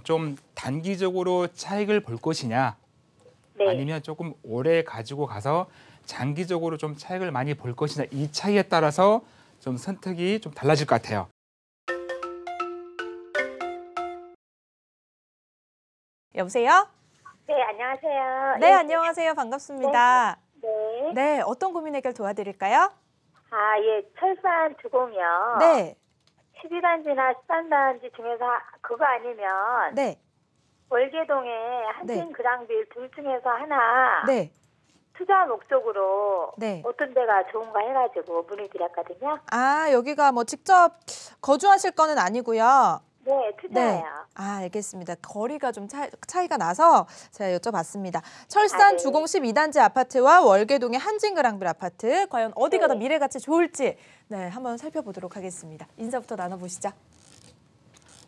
좀 단기적으로 차익을 볼 것이냐, 네. 아니면 조금 오래 가지고 가서 장기적으로 좀 차익을 많이 볼 것이냐, 이 차이에 따라서 좀 선택이 좀 달라질 것 같아요. 여보세요? 네, 안녕하세요. 네, 예, 안녕하세요. 반갑습니다. 네. 네, 어떤 고민 해결 도와드릴까요? 아, 예, 철산 주공이요. 네, 12단지나 13단지 중에서 그거 아니면 네, 월계동에 한진 그랑빌 둘 중에서 하나 네, 투자 목적으로 네. 어떤 데가 좋은가 해가지고 문의드렸거든요. 아, 여기가 뭐 직접 거주하실 거는 아니고요. 네, 투자예요. 아, 알겠습니다. 거리가 좀 차이가 나서 제가 여쭤봤습니다. 철산 네. 주공 12단지 아파트와 월계동의 한진그랑빌 아파트, 과연 어디가 더 미래가치 좋을지 네, 한번 살펴보도록 하겠습니다. 인사부터 나눠보시죠.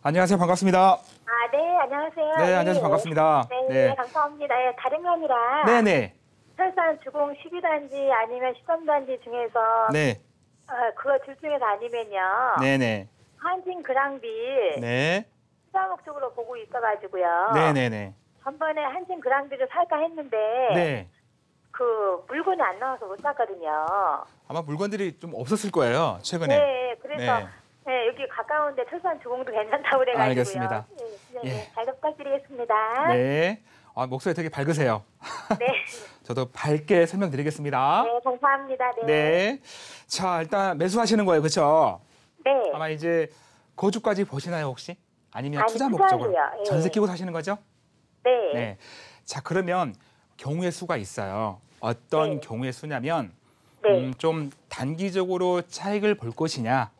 안녕하세요. 반갑습니다. 아, 네, 안녕하세요. 네, 안녕하세요. 반갑습니다. 네, 네. 감사합니다. 예, 다른 게 아니라 네네. 철산 주공 12단지 아니면 13단지 중에서 네. 그거 둘 중에서 아니면요. 네네. 한진 그랑빌 네. 투자 목적으로 보고 있어가지고요. 네네네. 전번에 한진 그랑빌을 살까 했는데 네. 그 물건이 안 나와서 못 샀거든요. 아마 물건들이 좀 없었을 거예요, 최근에. 네, 그래서 네. 네, 여기 가까운데 철산 주공도 괜찮다고 그래가지고요. 알겠습니다. 네, 예. 잘 부탁드리겠습니다. 네. 목소리 되게 밝으세요. 네, 저도 밝게 설명드리겠습니다. 네, 감사합니다. 네. 네. 자, 일단 매수하시는 거예요, 그렇죠? 네. 아마 이제 거주까지 보시나요, 혹시? 아니면 아니, 투자 투자로요. 목적으로 예. 전세 끼고 사시는 거죠? 네. 네. 자, 그러면 경우의 수가 있어요. 어떤 네. 경우의 수냐면 네. 좀 단기적으로 차익을 볼 것이냐,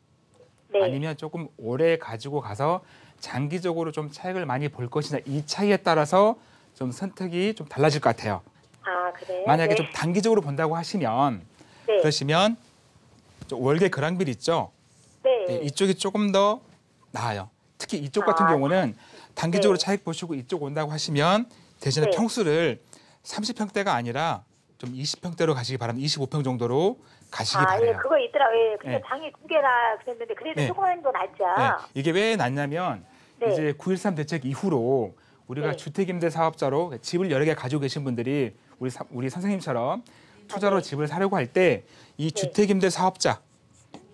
네. 아니면 조금 오래 가지고 가서 장기적으로 좀 차익을 많이 볼 것이냐, 이 차이에 따라서 좀 선택이 좀 달라질 것 같아요. 아, 그래요? 만약에 네. 좀 단기적으로 본다고 하시면 네. 그러시면 월계 그랑빌 있죠? 네. 네, 이쪽이 조금 더 나아요. 특히 이쪽 같은 경우는 단기적으로 네. 차익 보시고 이쪽 온다고 하시면 대신에 네. 평수를 30평대가 아니라 좀 20평대로 가시기 바랍니다. 25평 정도로 가시기 바래요. 예, 그거 있더라고요. 예, 근데 네. 방이 두 개라 그랬는데 그래도 네. 조그만 거 낫죠. 네, 이게 왜 낫냐면 네. 이제 9.13 대책 이후로 우리가 네. 주택임대 사업자로 집을 여러 개 가지고 계신 분들이 우리 선생님처럼 투자로 네. 집을 사려고 할 때 이 주택임대 사업자,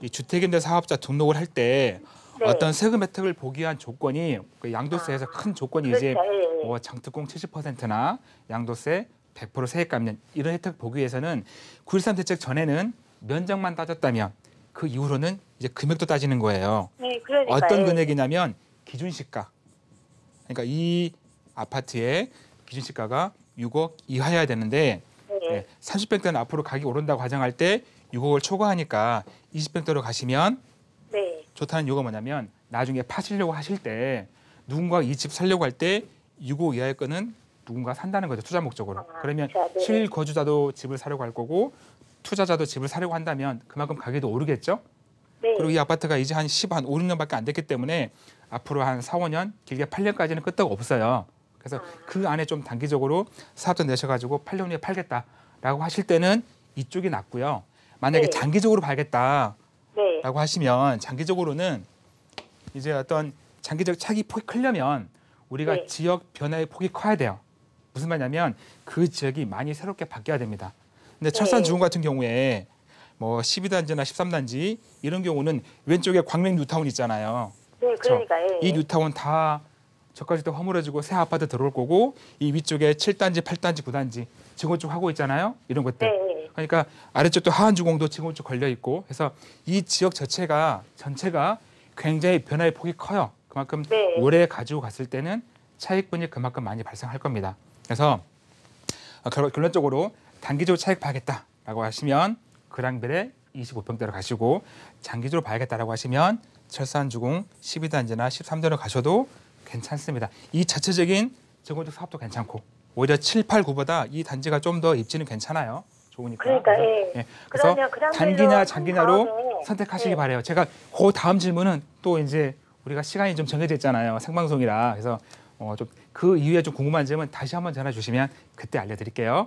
이 주택임대 사업자 등록을 할 때 네. 어떤 세금 혜택을 보기 위한 조건이 그 양도세에서 큰 조건이 이제 그렇죠. 예, 예. 뭐 장특공 70%나 양도세 100% 세액 감면 이런 혜택 보기 위해서는 9.13 대책 전에는 면적만 따졌다면 그 이후로는 이제 금액도 따지는 거예요. 네, 그러니까. 어떤 예. 금액이냐면 기준시가. 그러니까 이 아파트의 기준시가가 6억 이하여야 되는데 네. 30평대는 앞으로 가격이 오른다고 가정할 때 6억을 초과하니까 20평대로 가시면 네. 좋다는 이유가 뭐냐면 나중에 파시려고 하실 때 누군가 이 집 살려고 할 때 6억 이하의 거는 누군가 산다는 거죠. 투자 목적으로. 그러면 그렇죠. 네. 실거주자도 집을 사려고 할 거고 투자자도 집을 사려고 한다면 그만큼 가격이 오르겠죠. 네. 그리고 이 아파트가 이제 한 5, 6년밖에 안 됐기 때문에 앞으로 한 4, 5년, 길게 8년까지는 끄떡 없어요. 그래서 그 안에 좀 단기적으로 사업자 내셔가지고 8년 후에 팔겠다라고 하실 때는 이쪽이 낫고요. 만약에 네. 장기적으로 팔겠다라고 네. 하시면 장기적으로는 이제 어떤 장기적 차익이 폭이 크려면 우리가 네. 지역 변화의 폭이 커야 돼요. 무슨 말이냐면 그 지역이 많이 새롭게 바뀌어야 됩니다. 근데 철산 주공 같은 경우에 뭐 12단지나 13단지 이런 경우는 왼쪽에 광명 뉴타운 있잖아요. 네, 그러니까. 예. 이 뉴타운 다 저까지 또 허물어지고 새 아파트 들어올 거고 이 위쪽에 7단지, 8단지, 9단지 증원축 하고 있잖아요. 이런 것들. 네. 그러니까 아래쪽도 하안주공도 증원축 걸려 있고 해서 이 지역 전체가 굉장히 변화의 폭이 커요. 그만큼 네. 오래 가지고 갔을 때는 차익분이 그만큼 많이 발생할 겁니다. 그래서 결론적으로 단기적으로 차익 봐야겠다라고 하시면 그랑빌에 25평대로 가시고 장기적으로 봐야겠다라고 하시면 철산주공 12단지나 13단지로 가셔도 괜찮습니다. 이 자체적인 증원축 사업도 괜찮고 오히려 7, 8, 9보다 이 단지가 좀 더 입지는 괜찮아요. 좋으니까. 그러니까, 그래서 그러면 그랑빌로 단기냐 한 장기냐로 다음에, 선택하시기 네. 바래요. 제가 그 다음 질문은 또 이제 우리가 시간이 좀 정해져 있잖아요. 생방송이라. 그래서 좀 그 이후에 좀 궁금한 점은 다시 한번 전화 주시면 그때 알려드릴게요.